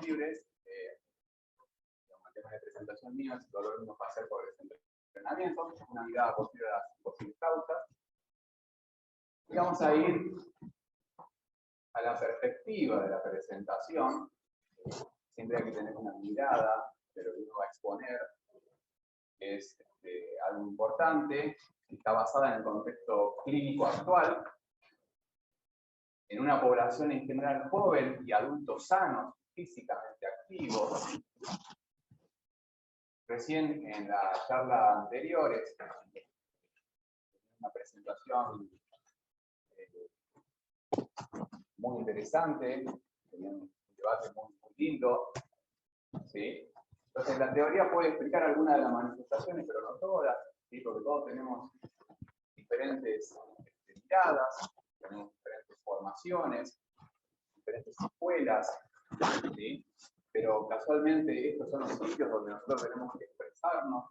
libres, el tema de presentación mío es el dolor no pasar por el entrenamiento, una mirada posible a las posibles causas. Y vamos a ir a la perspectiva de la presentación. Siempre hay que tener una mirada, pero uno va a exponer. Es algo importante, está basada en el contexto clínico actual, en una población en general joven y adultos sanos, físicamente activos. Recién en la charla anterior, una presentación muy interesante, un debate muy lindo, ¿sí? Entonces la teoría puede explicar algunas de las manifestaciones, pero no todas, ¿sí? Porque todos tenemos diferentes miradas, tenemos diferentes formaciones, diferentes escuelas, ¿sí? Pero casualmente estos son los sitios donde nosotros tenemos que expresarnos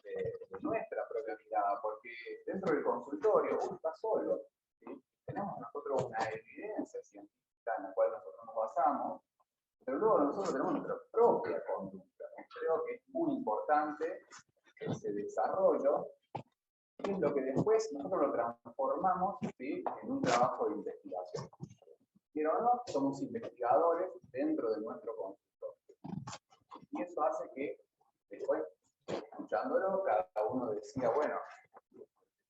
de nuestra propia mirada, porque dentro del consultorio uno está solo, ¿sí? Tenemos nosotros una evidencia científica en la cual nosotros nos basamos, pero luego nosotros tenemos nuestra propia conducta. Creo que es muy importante ese desarrollo, y es lo que después nosotros lo transformamos, ¿sí? En un trabajo de investigación. Pero no, somos investigadores dentro de nuestro consultorio. Y eso hace que después, escuchándolo, cada uno decía, bueno,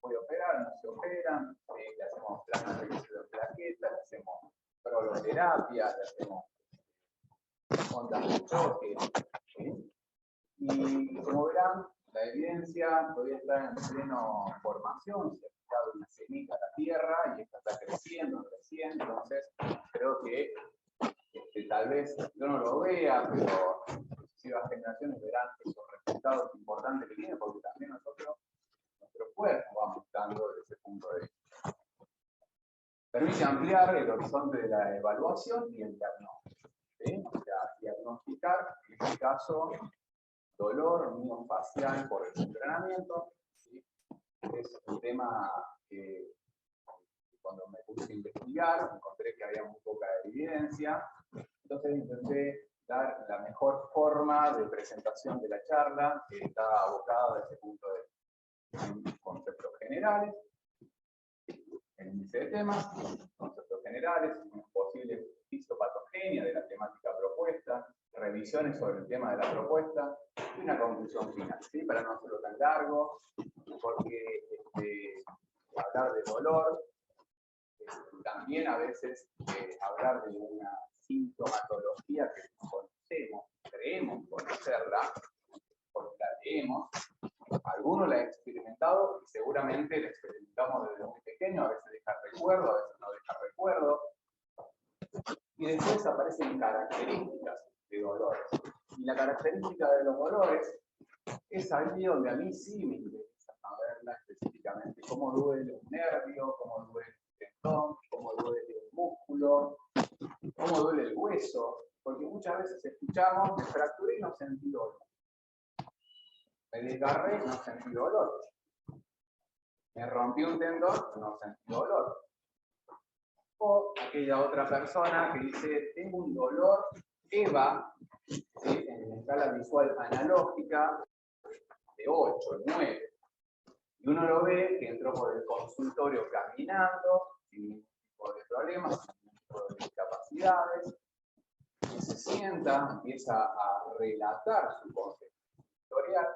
voy a operar, no se operan, le hacemos planas de plaquetas, le hacemos proloterapia, le hacemos ondas de choque, ¿sí? Y como verán, la evidencia todavía está en pleno formación, se ha dado una semilla a la tierra y esta está creciendo, entonces creo que tal vez yo no lo vea, pero sucesivas generaciones verán esos resultados importantes que tiene, porque también nosotros, nuestro cuerpo va mutando desde ese punto de vista. Permite ampliar el horizonte de la evaluación y el diagnóstico, ¿sí? O sea, diagnosticar, en este caso, dolor miofacial por el entrenamiento, ¿sí? Es un tema que cuando me puse a investigar encontré que había muy poca evidencia, entonces intenté dar la mejor forma de presentación de la charla, que está abocada desde ese punto de conceptos generales, el índice de temas, conceptos generales, una posible fisiopatogenia de la temática propuesta, revisiones sobre el tema de la propuesta y una conclusión final, ¿sí? Para no hacerlo tan largo, porque hablar de dolor, también a veces hablar de una sintomatología que conocemos, creemos conocerla, porque la leemos, algunos la han experimentado y seguramente la experimentamos desde muy pequeño, a veces deja recuerdo, a veces no deja recuerdo, y después aparecen características de dolores. Y la característica de los dolores es ahí donde a mí sí me interesa saberla específicamente, cómo duele un nervio, cómo duele el tendón, cómo duele el músculo, cómo duele el hueso, porque muchas veces escuchamos, me fracturé y no sentí dolor. Me desgarré, no sentí dolor. Me rompí un tendón, no sentí dolor. O aquella otra persona que dice, tengo un dolor EVA, ¿sí? En escala visual analógica, de 8, 9. Y uno lo ve que entró por el consultorio caminando, sin ningún tipo de problemas, sin ningún tipo de discapacidades, y se sienta, empieza a relatar su contexto historial.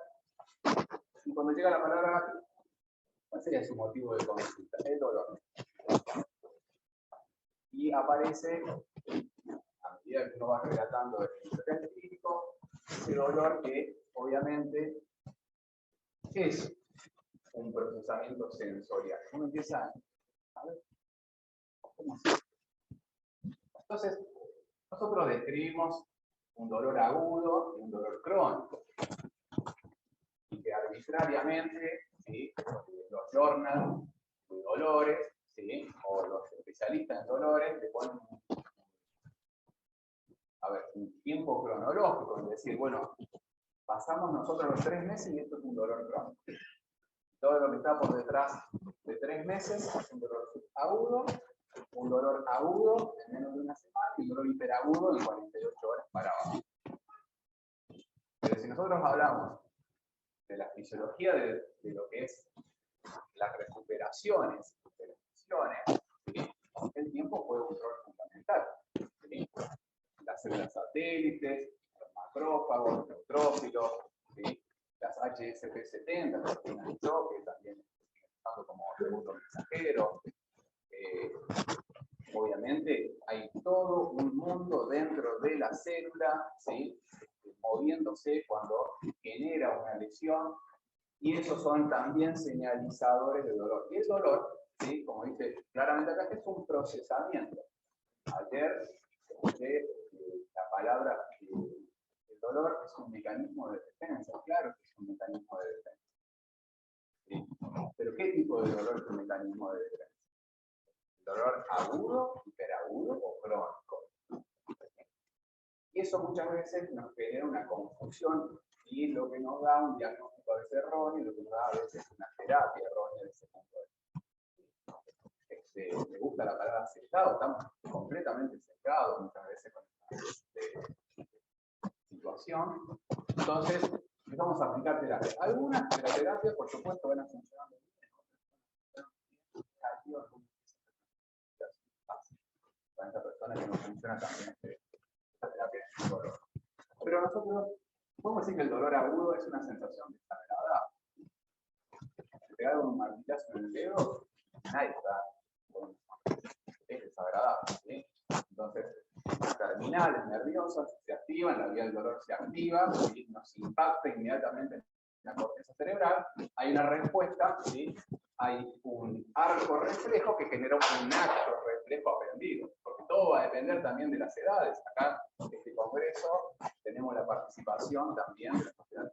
Y cuando llega la palabra, ¿cuál sería su motivo de consulta? El dolor. Y aparece, a medida que uno va relatando el historial clínico, ese dolor que obviamente es un procesamiento sensorial. Uno empieza a ver, ¿cómo es? Entonces, nosotros describimos un dolor agudo y un dolor crónico. Y que arbitrariamente, ¿sí? Los journals de dolores, ¿sí? O los especialistas en dolores le ponen un tiempo cronológico, es decir, bueno, pasamos nosotros los 3 meses y esto es un dolor crónico. Todo lo que está por detrás de 3 meses es un dolor agudo un dolor agudo en menos de una semana y un dolor hiperagudo en 48 horas para abajo. Pero si nosotros hablamos de la fisiología de lo que es las recuperaciones de las lesiones, ¿sí? El tiempo juega un rol fundamental. ¿Sí? Las células satélites, los macrófagos, los neutrófilos, ¿sí? Las HSP70, las proteínas de choque, también usando como segundo mensajero. Obviamente hay todo un mundo dentro de la célula, ¿sí? Moviéndose cuando genera una lesión, y esos son también señalizadores de dolor. Y el dolor, ¿sí? Como dice claramente acá, es un procesamiento. Ayer escuché la palabra el dolor es un mecanismo de defensa. Claro que es un mecanismo de defensa. ¿Sí? Pero ¿qué tipo de dolor es un mecanismo de defensa? ¿Dolor agudo, hiperagudo o crónico? Y eso muchas veces nos genera una confusión y lo que nos da un diagnóstico a veces erróneo y lo que nos da a veces una terapia errónea de ese punto de vista. Me gusta la palabra sesgado, estamos completamente sesgados muchas veces con esta situación. Entonces, empezamos a aplicar terapia. Algunas de la terapia, por supuesto, van a funcionar bien. Para esta persona que no funciona también esta terapia de dolor. Pero nosotros podemos decir que el dolor agudo es una sensación desagradable. Si te hago un martillazo en el dedo, nadie está con es desagradable. ¿Sí? Entonces, las terminales nerviosas se activan, la vía del dolor se activa, ¿sí? Nos impacta inmediatamente en la corteza cerebral, hay una respuesta, ¿sí? Hay un arco reflejo que genera un acto reflejo aprendido, porque todo va a depender también de las edades. Acá, en este congreso, tenemos la participación también de la sociedad.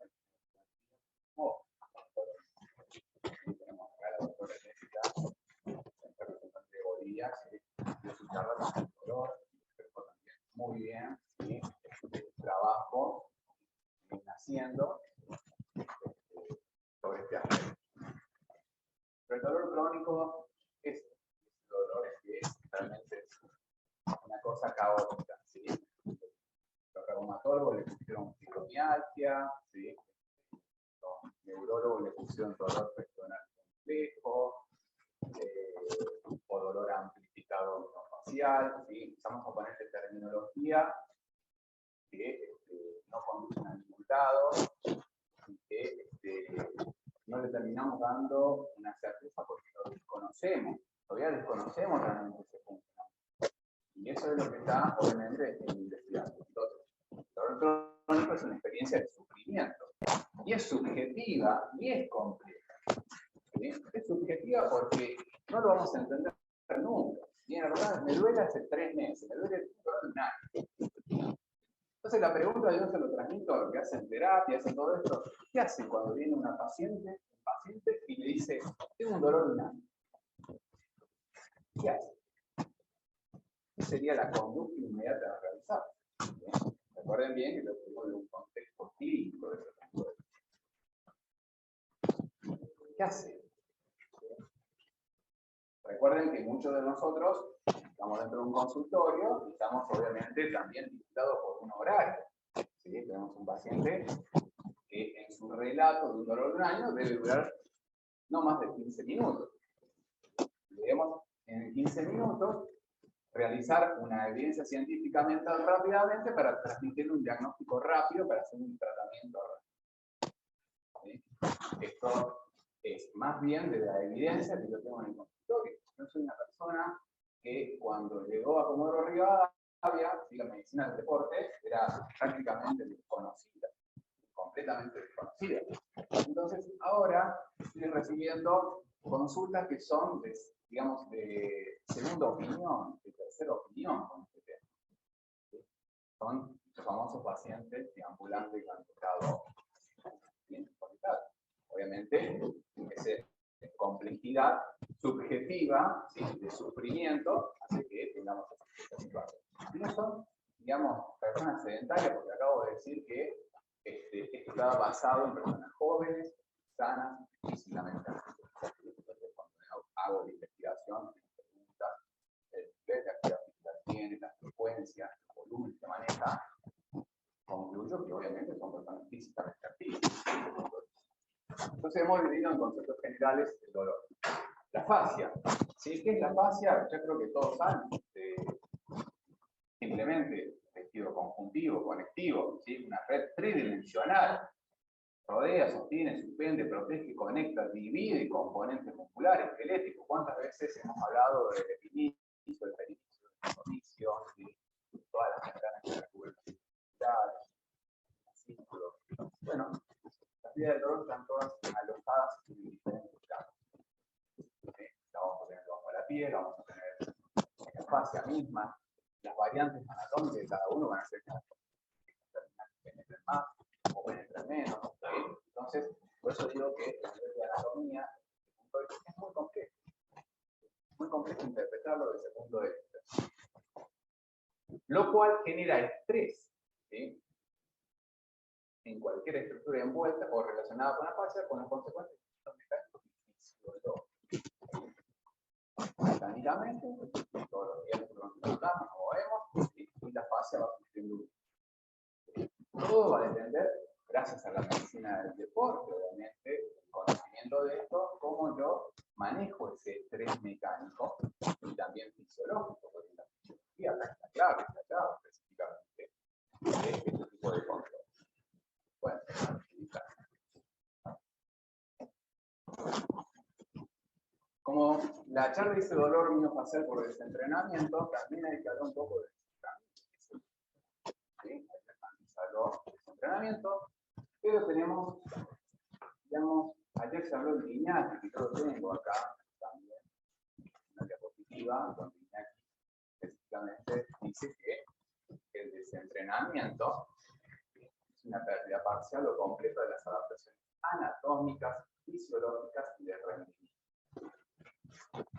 Tenemos acá a la doctora Jessica, representante de Bolivia, que dio su charla con el dolor, pero también muy bien, ¿sí? El trabajo que viene haciendo sobre este aspecto. Pero el dolor crónico es dolor que es realmente una cosa caótica, ¿sí? Los reumatólogos le pusieron fibromialgia, ¿sí? Los neurólogos le pusieron dolor regional complejo, o dolor amplificado miofascial, ¿sí? Empezamos a ponerle terminología que no conducen a ningún lado, y que no le terminamos dando una certeza porque lo desconocemos, todavía desconocemos realmente ese funcionamiento. Y eso es lo que está, obviamente, en investigando. Entonces, el dolor crónico es una experiencia de sufrimiento, y es subjetiva, y es compleja. ¿Sí? Es subjetiva porque no lo vamos a entender nunca. Y la verdad, me duele hace 3 meses, me duele un año. Entonces la pregunta yo se lo transmito a lo que hacen terapia, hacen todo esto. ¿Qué hacen cuando viene un paciente y le dice, tengo un dolor de un año? ¿Qué hace? ¿Qué sería la conducta inmediata a realizar? ¿Bien? Recuerden bien que lo tengo de un contexto clínico de ese tipo de... ¿Qué hace? Recuerden que muchos de nosotros estamos dentro de un consultorio y estamos obviamente también limitados por un horario. ¿Sí? Tenemos un paciente que en su relato de un dolor de un año debe durar no más de 15 minutos. Debemos en 15 minutos realizar una evidencia científica mental rápidamente para transmitir un diagnóstico rápido para hacer un tratamiento rápido. ¿Sí? Esto es más bien de la evidencia que yo tengo en el consultorio. Yo soy una persona que cuando llegó a Comodoro Rivadavia, la medicina del deporte era prácticamente desconocida, completamente desconocida. Entonces, ahora estoy recibiendo consultas que son, digamos, de segunda opinión, de tercera opinión con este tema. ¿Sí? Son los famosos pacientes de ambulante calificado. Obviamente, esa complejidad subjetiva, ¿sí? De sufrimiento hace que tengamos esta situación. Y no son, digamos, personas sedentarias, porque acabo de decir que esto está basado en personas jóvenes, sanas y sin lamentar. Entonces, cuando hago la investigación, preguntas, tiene la frecuencia, el volumen que maneja, concluyo que obviamente son personas físicamente activas. Entonces hemos dividido en conceptos generales el dolor. La fascia. ¿Sí? ¿Qué es la fascia? Yo creo que todos saben. Simplemente tejido conjuntivo, conectivo, ¿sí? Una red tridimensional. Rodea, sostiene, suspende, protege, conecta, divide componentes musculares, esqueléticos. ¿Cuántas veces hemos hablado del inicio, del perinicio, del inicio, ¿sí? Todas las membranas que recubren los musculares, círculos? Bueno, las vías del dolor están todas alojadas en diferentes planos. ¿Sí? La vamos a tener bajo la piel, la vamos a tener en la fascia misma. Las variantes anatómicas de cada uno van a ser que penetren más o penetren menos. ¿Sí? Entonces, por eso digo que a nivel de anatomía es muy complejo. Muy complejo interpretarlo desde ese punto de vista. Lo cual genera estrés, ¿sí? En cualquier estructura envuelta o relacionada con la fascia, con las consecuencias mecánicos y fisiológicos. Mecánicamente, todos los días nos levantamos, nos movemos, y la fascia va sufriendo. Todo va a depender, gracias a la medicina del deporte, obviamente, el conocimiento de esto, cómo yo manejo ese estrés mecánico y también fisiológico, porque la fisiología está clave específicamente de este tipo de control. Bueno, como la charla dice dolor miofacial por desentrenamiento, también hay que hablar un poco de desentrenamiento. ¿Sí? Hay que analizarlo de desentrenamiento, pero tenemos, digamos, ayer se habló de Iñaki, que yo lo tengo acá también, una diapositiva, donde Iñaki específicamente dice que el desentrenamiento es una pérdida parcial o completa de las adaptaciones anatómicas, fisiológicas y de rendimiento.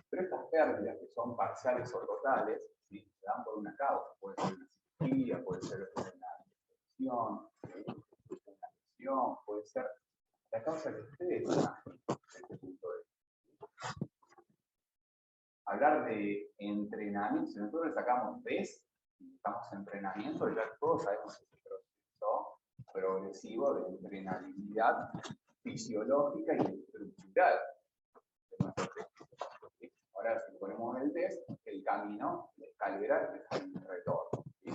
Pero estas pérdidas, que son parciales o totales, ¿sí? Se dan por una causa. Puede ser una cirugía, puede ser una infección, una lesión, puede ser la causa que ustedes digan desde este punto de vista. Hablar de entrenamiento, si nosotros le sacamos test y estamos en entrenamiento, ya todos sabemos ese proceso progresivo de entrenabilidad fisiológica y estructural de nuestro test. Ahora, si ponemos el test, el camino, la escalera, es el retorno. ¿Sí?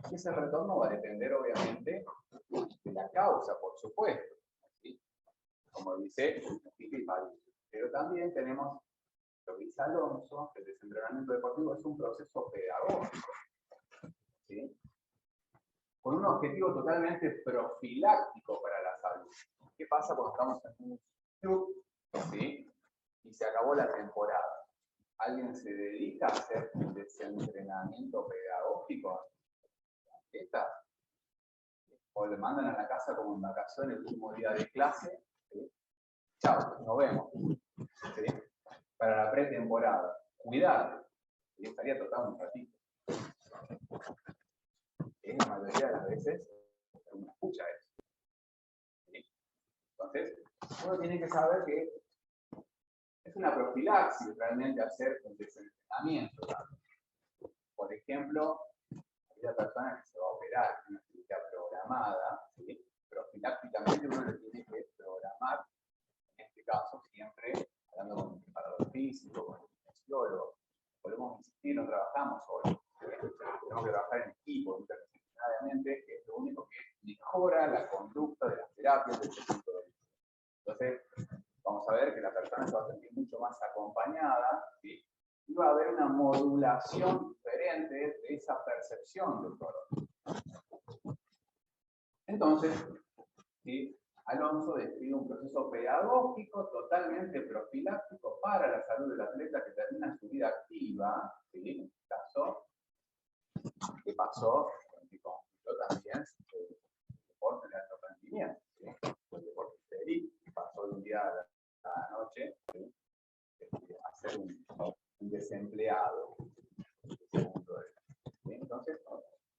Y ese retorno va a depender, obviamente, de la causa, por supuesto. ¿Sí? Como dice Pipe y Padilla. Pero también tenemos lo que dice Alonso, que el desentrenamiento deportivo es un proceso pedagógico. ¿Sí? Con un objetivo totalmente profiláctico para la salud. ¿Qué pasa cuando estamos en un club, ¿sí? Y se acabó la temporada? ¿Alguien se dedica a hacer un desentrenamiento pedagógico? ¿O le mandan a la casa como en vacaciones el último día de clase? ¿Sí? Chao, nos vemos. ¿Sí? Para la pretemporada. Cuidado. Y estaría tocando un ratito. La mayoría de las veces uno escucha eso. ¿Sí? Entonces, uno tiene que saber que es una profilaxis realmente hacer un desentrenamiento. Por ejemplo, aquella persona que se va a operar en una cirugía programada, ¿sí? Profilácticamente uno le tiene que programar, en este caso siempre hablando con un preparador físico, con un fisiólogo. Podemos insistir, no trabajamos solos. Tenemos que trabajar en equipo, interdisciplinariamente, que es lo único que mejora la conducta de las terapias desde ese punto de vista. Entonces, vamos a ver que la persona se va a sentir mucho más acompañada, ¿sí? Y va a haber una modulación diferente de esa percepción del dolor. Entonces, ¿sí? Alonso describe un proceso pedagógico totalmente profiláctico para la salud del atleta que termina su vida activa, ¿sí? En este caso, que pasó, que concluyó también el deporte de alto rendimiento, ¿sí? El deporte de élite, pasó de un día a la noche, ¿sí? A ser un desempleado. ¿Sí? Entonces,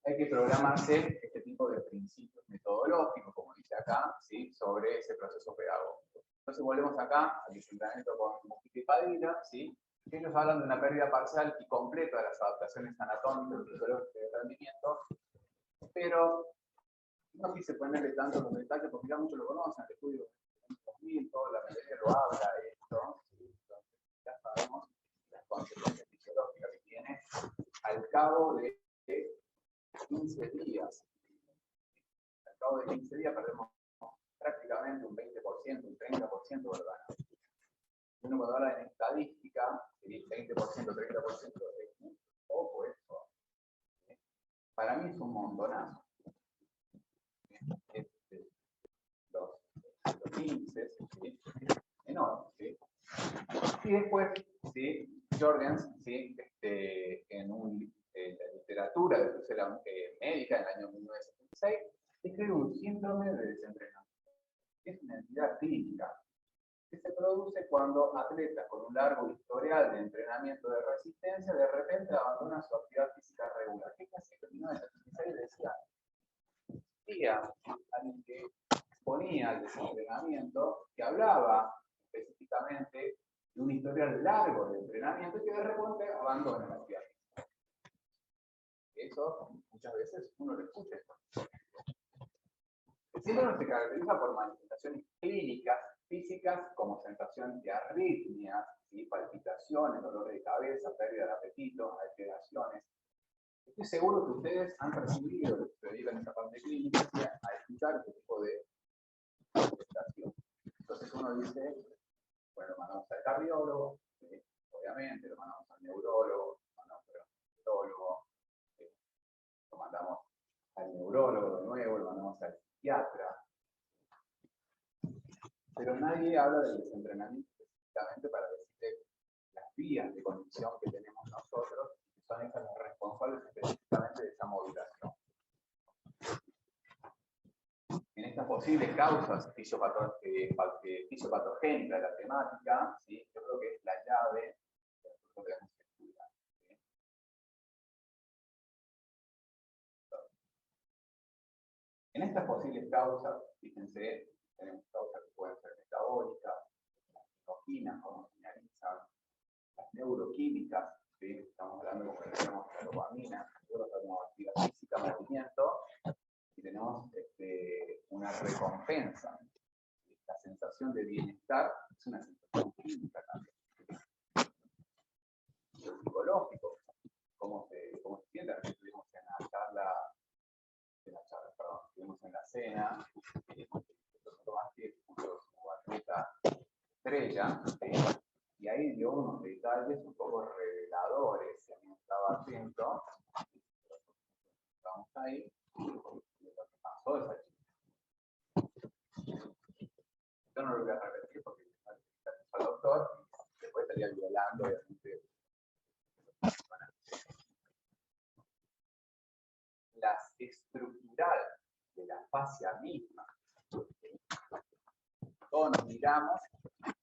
hay que programarse este tipo de principios metodológicos, como dice acá, ¿sí? Sobre ese proceso pedagógico. Entonces volvemos acá al desentrenamiento con Mosquito y Padilla, ¿sí? Ellos hablan de una pérdida parcial y completa de las adaptaciones anatómicas y fisiológicas de rendimiento, pero no quise ponerle tanto los detalles porque ya muchos lo conocen, el estudio de 2000, toda la mayoría lo habla esto, entonces ya sabemos las consecuencias fisiológicas que tiene al cabo de 15 días. Al cabo de 15 días perdemos prácticamente un 20%, un 30% del ganado. Uno cuando habla en estadística, el 20%, 30% es muy poco eso. Para mí es un montonazo. Los índices, ¿sí? Enormes, ¿sí? Y después, ¿sí? Jorgens, ¿sí? En la literatura de tutela médica en el año 1976, describe un síndrome de desentrenamiento. Es una entidad clínica que se produce cuando atletas con un largo historial de entrenamiento de resistencia de repente abandonan su actividad física regular. ¿Qué casi en 1976 decía? Alguien que exponía el desentrenamiento, que hablaba específicamente de un historial largo de entrenamiento y que de repente abandona la actividad física. Eso muchas veces uno lo escucha. El síndrome se caracteriza por manifestaciones clínicas físicas como sensación de arritmias, ¿sí? Palpitaciones, dolor de cabeza, pérdida de apetito, alteraciones. Estoy seguro que ustedes han recibido, los que dedican a esta parte clínica, a escuchar este tipo de manifestación. Entonces uno dice, bueno, lo mandamos al cardiólogo, obviamente, lo mandamos al neurólogo, lo mandamos al gastroenterólogo, lo mandamos al neurólogo de nuevo, lo mandamos al psiquiatra. Pero nadie habla del desentrenamiento específicamente para decirle las vías de conexión que tenemos nosotros, que son esas las responsables específicamente de esa modulación. En estas posibles causas fisiopatogénicas de la temática, ¿sí? Yo creo que es la llave que nosotros debemos estudiar. ¿Sí? En estas posibles causas, fíjense, tenemos causas que pueden ser metabólicas, las citoquinas, como señalizan, las neuroquímicas, ¿sí? Estamos hablando, como decíamos, de la dopamina, nosotros tenemos actividad física, movimiento, y tenemos una recompensa. La sensación de bienestar es una sensación química también. Lo psicológico, cómo se siente, estuvimos en la charla, estuvimos en la cena, Tomás junto a su atleta estrella, y ahí dio unos detalles un poco reveladores, si a mí me estaba atento, estamos ahí, de lo que pasó a esa chica. Yo no lo voy a repetir porque al doctor, después estaría violando, obviamente, las estructural de la fascia misma. Todos nos miramos,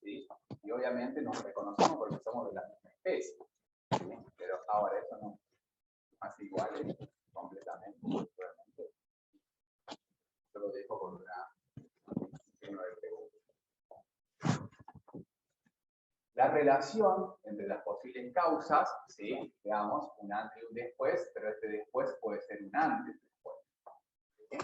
¿sí? Y obviamente nos reconocemos porque somos de la misma especie, ¿sí? Pero ahora eso no es igual completamente, seguramente. Yo lo dejo con una signo de pregunta. La relación entre las posibles causas, ¿sí? Veamos, un antes y un después, pero este después puede ser un antes y después. ¿Sí?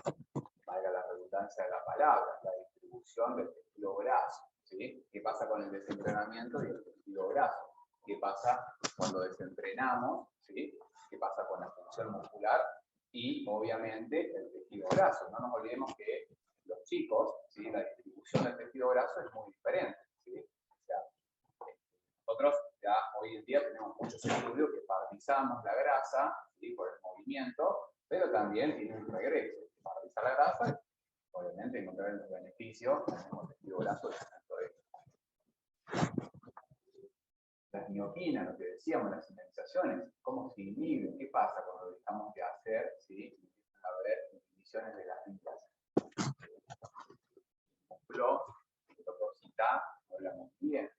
Valga la redundancia de la palabra, la distribución del tejido graso. ¿Sí? ¿Qué pasa con el desentrenamiento y el tejido graso? ¿Qué pasa cuando desentrenamos? ¿Sí? ¿Qué pasa con la función muscular? Y obviamente el tejido graso. No nos olvidemos que los chicos, ¿sí? La distribución del tejido graso es muy diferente. ¿Sí? O sea, nosotros ya hoy en día tenemos muchos estudios que paralizamos la grasa, ¿sí? Por el movimiento, pero también tiene un regreso. Paralizar la grasa, obviamente encontrar los beneficios, tenemos tejido graso de las mioquinas, lo que decíamos, las señalizaciones, cómo se inhiben, qué pasa cuando lo dejamos de hacer, ¿sí? Empiezan a haber inhibiciones de las vías. El músculo, el doctor Cita, hablamos bien,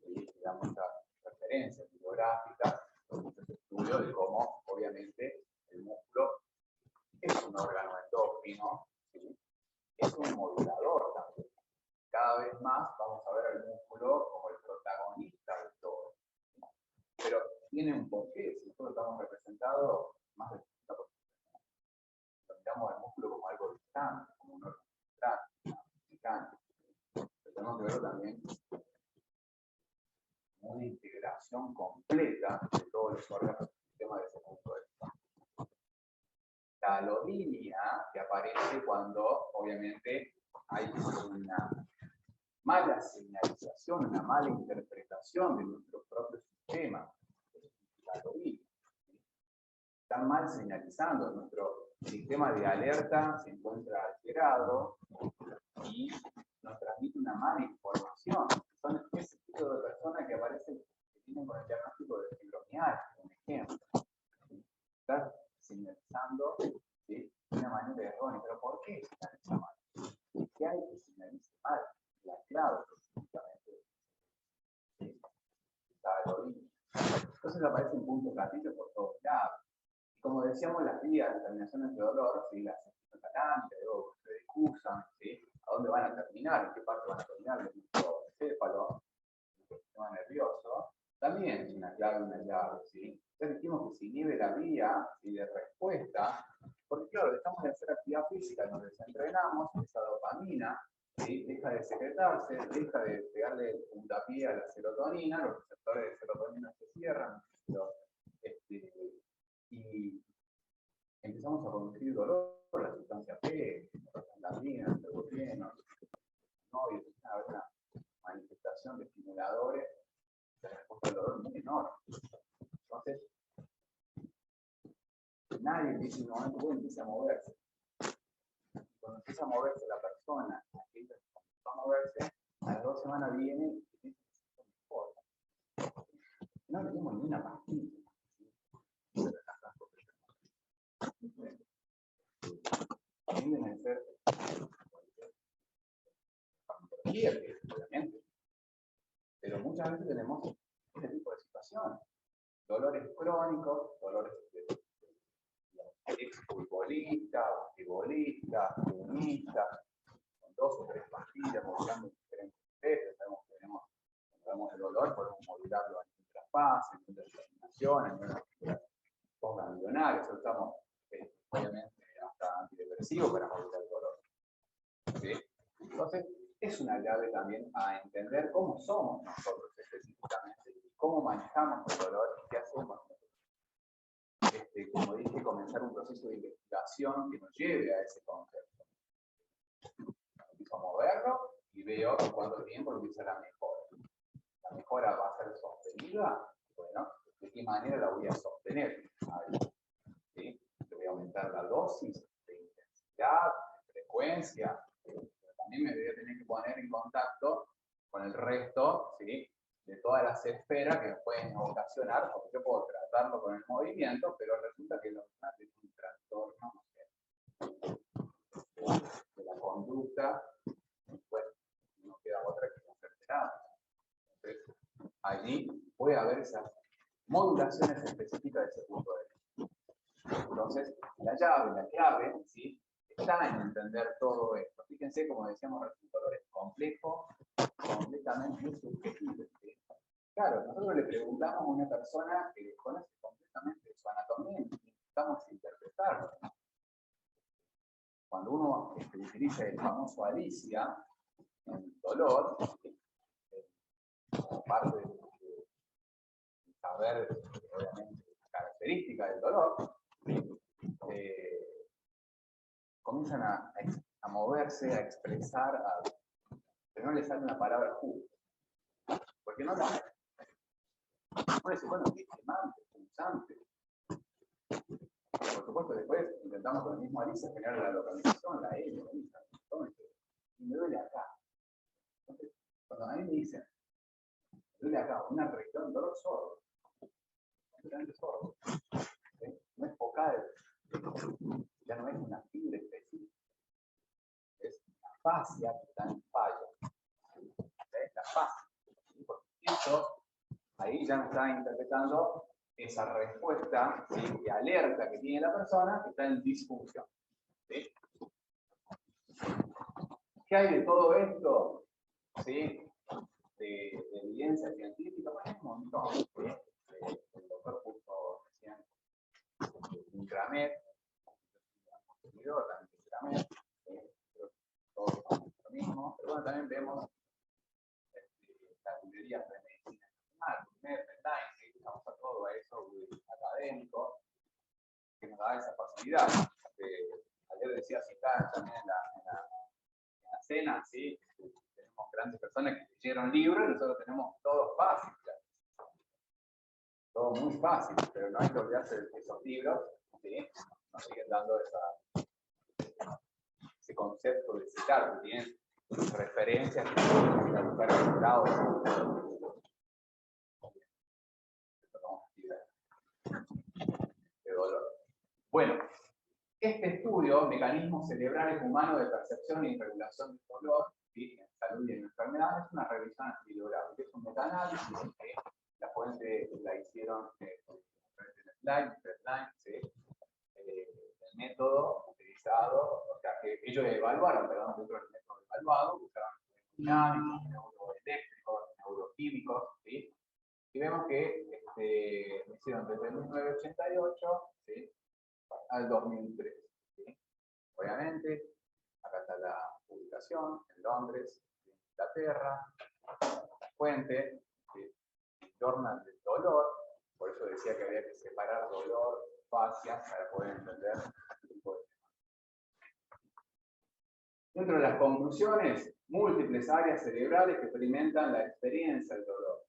y damos esta referencia bibliográfica, muchos estudios de cómo, obviamente, el músculo es un órgano endócrino, ¿sí? Es un modulador también. Cada vez más vamos a ver al músculo como el protagonista de todo. pasado más del 50%. Miramos el músculo como algo distante, como un órgano distante. Tenemos que verlo también como una integración completa de todos los órganos del sistema desde ese punto de vista. La alodinia que aparece cuando, obviamente, hay una mala señalización, una mala interpretación de nuestro propio sistema. La alodinia. Están mal señalizando, nuestro sistema de alerta se encuentra alterado y nos transmite una mala información. Son ese tipo de personas que aparecen, que tienen con el diagnóstico de fibromialgia, por ejemplo. Están señalizando, ¿sí?, de una manera errónea. ¿Pero por qué señaliza mal? ¿Qué hay que señalice mal? La clave, específicamente, ¿sí?, la alodinia. Entonces aparecen puntos gatillos por todos lados. Como decíamos, las vías de determinaciones de dolor, ¿sí?, las talámicas, luego se discusan, ¿sí?, a dónde van a terminar, en qué parte van a terminar de nuestro encéfalo, nuestro sistema nervioso, también es una llave, ¿sí? Entonces dijimos que se inhibe la vía, ¿sí?, de respuesta, porque claro, dejamos de hacer actividad física, nos desentrenamos, esa dopamina, ¿sí?, deja de secretarse, deja de pegarle puntapié a la serotonina, los receptores de serotonina se cierran, y empezamos a producir dolor, la sustancia P, la mina, el ergotieno, ¿no? Y es una manifestación de estimuladores de respuesta al dolor muy enorme. Entonces, nadie dice en un momento, bueno, empieza a moverse. Cuando empieza a moverse la persona, aquella que comenzó a moverse, a las 2 semanas viene y dice que se mejor. No tenemos ni una pastilla. Tienden a ser obviamente, pero muchas veces tenemos este tipo de situaciones, dolores crónicos, dolores exfutbolistas, basquetbolistas, tenistas, con 2 o 3 pastillas, mostrando diferentes veces, sabemos que tenemos, cuando vemos el dolor, podemos modularlo a nuestras fases, en nuestras determinaciones, en nuestras postganglionarias, usamos obviamente hasta antidepresivos para modular el dolor. ¿Sí? Entonces, es una llave también a entender cómo somos nosotros específicamente, cómo manejamos el dolor y qué hacemos nosotros. Como dije, comenzar un proceso de investigación que nos lleve a ese concepto. Empiezo a moverlo y veo en cuánto tiempo empieza la mejora. La mejora va a ser sostenida. Bueno, ¿de qué manera la voy a sostener? ¿Sí? Le voy a aumentar la dosis de intensidad, de frecuencia. También me voy a tener que poner en contacto con el resto, ¿sí?, de todas las esferas que pueden ocasionar, porque yo puedo tratarlo con el movimiento, pero resulta que lo que hace es un trastorno, no sé, de la conducta, pues no queda otra que hacer terapia. Entonces, allí puede haber esas modulaciones específicas de ese punto de vista. Entonces, la clave, ¿sí?, está en entender todo esto. Fíjense, como decíamos, el dolor es complejo, completamente subjetivo. Claro, nosotros le preguntamos a una persona que conoce completamente su anatomía y necesitamos interpretarlo. Cuando uno utiliza el famoso Alicia, el dolor, como parte de saber, obviamente, la característica del dolor, comienzan a moverse, a expresar, pero no les sale una palabra justa. Porque no la hay. Uno dice, bueno, es quemante, punzante. Por supuesto, después intentamos con el mismo Alicia generar la localización, la L, y me duele acá. Entonces, cuando a mí me dicen, me duele acá, una región, dolor sordo. Completamente sordo. ¿Sí? No es focal, ya no es una fibra específica. Es la fascia que está en fallo. Es la fascia. Y eso, ahí ya me está interpretando esa respuesta, ¿sí?, de alerta que tiene la persona, que está en disfunción. ¿Sí? ¿Qué hay de todo esto? ¿Sí? De evidencia científica, pues hay un montón. ¿Sí? El doctor puso recién intranet, consumidor, también intranet, todos son lo mismo, pero bueno, también vemos las librerías de medicina nacional, medline, que estamos a todo a eso, académico, que nos da esa facilidad. Ayer decía citar también en la cena, ¿sí? Tenemos grandes personas que leyeron libros y nosotros tenemos todo fácil, todo muy fácil, pero no hay que olvidarse de esos libros, ¿sí? Nos siguen dando ese concepto de citar, que tienen referencias que pueden buscar grados de dolor. Bueno, este estudio, Mecanismos Cerebrales Humanos de Percepción e Regulación del Dolor, ¿sí? En salud y en enfermedades, es una revisión bibliográfica, es un metaanálisis que la fuente la hicieron Medline, ¿sí? El método utilizado, o sea, que ellos evaluaron, perdón, dentro del método evaluado, usaron dinámicos, neuroeléctricos, neuroquímicos, ¿sí? Y vemos que lo hicieron desde 1988, ¿sí? Al 2003. ¿Sí? Obviamente, acá está la publicación en Londres, en Inglaterra, la fuente, ¿sí? Journal del Dolor, por eso decía que había que separar dolor, fascia, para poder entender este tipo de temas. Dentro de las conclusiones, múltiples áreas cerebrales que experimentan la experiencia del dolor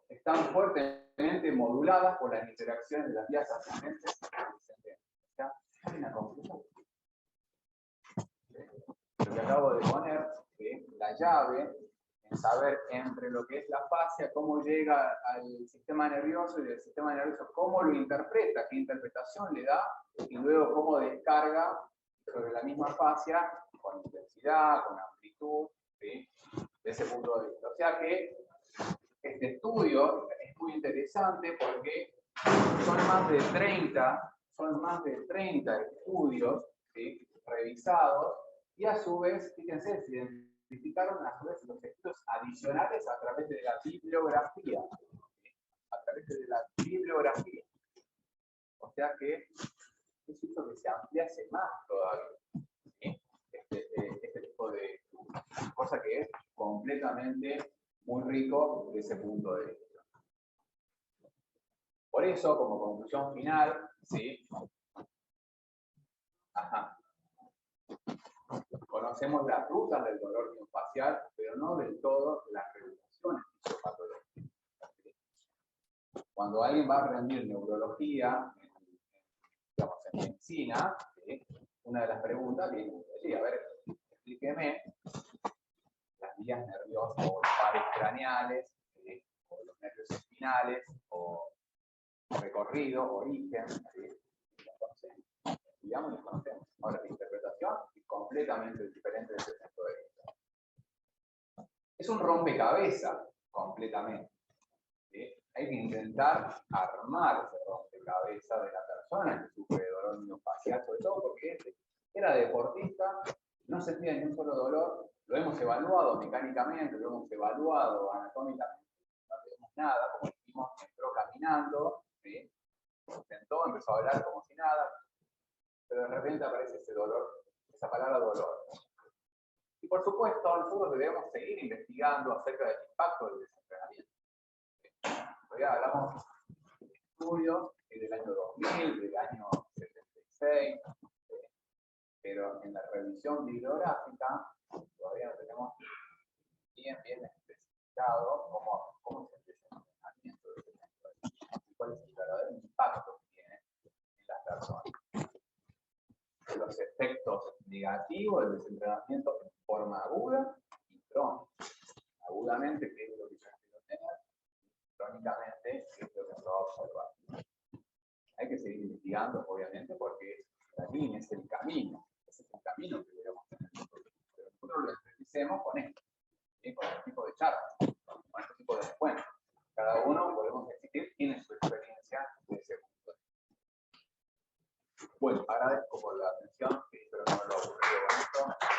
están fuertemente moduladas por las interacciones de las vías ascendentes y descendentes. ¿Ya? Hay una conclusión. Lo que acabo de poner, ¿sí? La llave en saber entre lo que es la fascia, cómo llega al sistema nervioso y del sistema nervioso, cómo lo interpreta, qué interpretación le da, y luego cómo descarga sobre la misma fascia con intensidad, con amplitud, ¿sí? De ese punto de vista. O sea que este estudio es muy interesante porque son más de 30 estudios, ¿sí? Revisados, y a su vez, fíjense, se identificaron a su vez los estudios adicionales a través de la bibliografía. ¿Sí? A través de la bibliografía. O sea que eso hizo que se ampliase más todavía, ¿sí? Este tipo de cosa que es completamente muy rico desde ese punto de vista. Por eso, como conclusión final, ¿sí? Conocemos las rutas del dolor miofascial, pero no del todo las regulaciones fisiopatológicas. Cuando alguien va a aprender neurología, digamos, en medicina, ¿sí? Una de las preguntas viene allí, a ver, explíqueme las vías nerviosas o los pares craneales, ¿sí? O los nervios espinales, o recorrido, origen, ¿sí? Estudiamos y los conocemos. Ahora, la interpretación es completamente diferente desde ese punto de vista. Es un rompecabezas, completamente. ¿Sí? Hay que intentar armar ese rompecabezas de la persona que sufre de dolor miofascial, sobre todo porque era deportista, no sentía ni un solo dolor, lo hemos evaluado mecánicamente, lo hemos evaluado anatómicamente, no tenemos nada, como dijimos, entró caminando, ¿sí? Sentó, empezó a hablar como si nada, pero de repente aparece ese dolor, esa palabra dolor. Y por supuesto, nosotros debemos seguir investigando acerca del impacto del desentrenamiento. Hoy hablamos de estudios del año 2000, del año 76, pero en la revisión bibliográfica todavía no tenemos bien especificado cómo es el desentrenamiento del desentrenamiento y cuál es el verdadero impacto que tiene en las personas. Los efectos negativos del desentrenamiento en forma aguda y crónica. Agudamente, que es lo que yo quiero tener, crónicamente, que es lo que se va a observar. Hay que seguir investigando, obviamente, porque la línea es el camino. Ese es el camino que debemos tener. Pero nosotros lo expresemos con esto, ¿sí? Con este tipo de charlas, con este tipo de encuentros. Cada uno podemos decidir quién es su experiencia de ese punto. Bueno, agradezco por la atención, espero no lo aburrido con esto.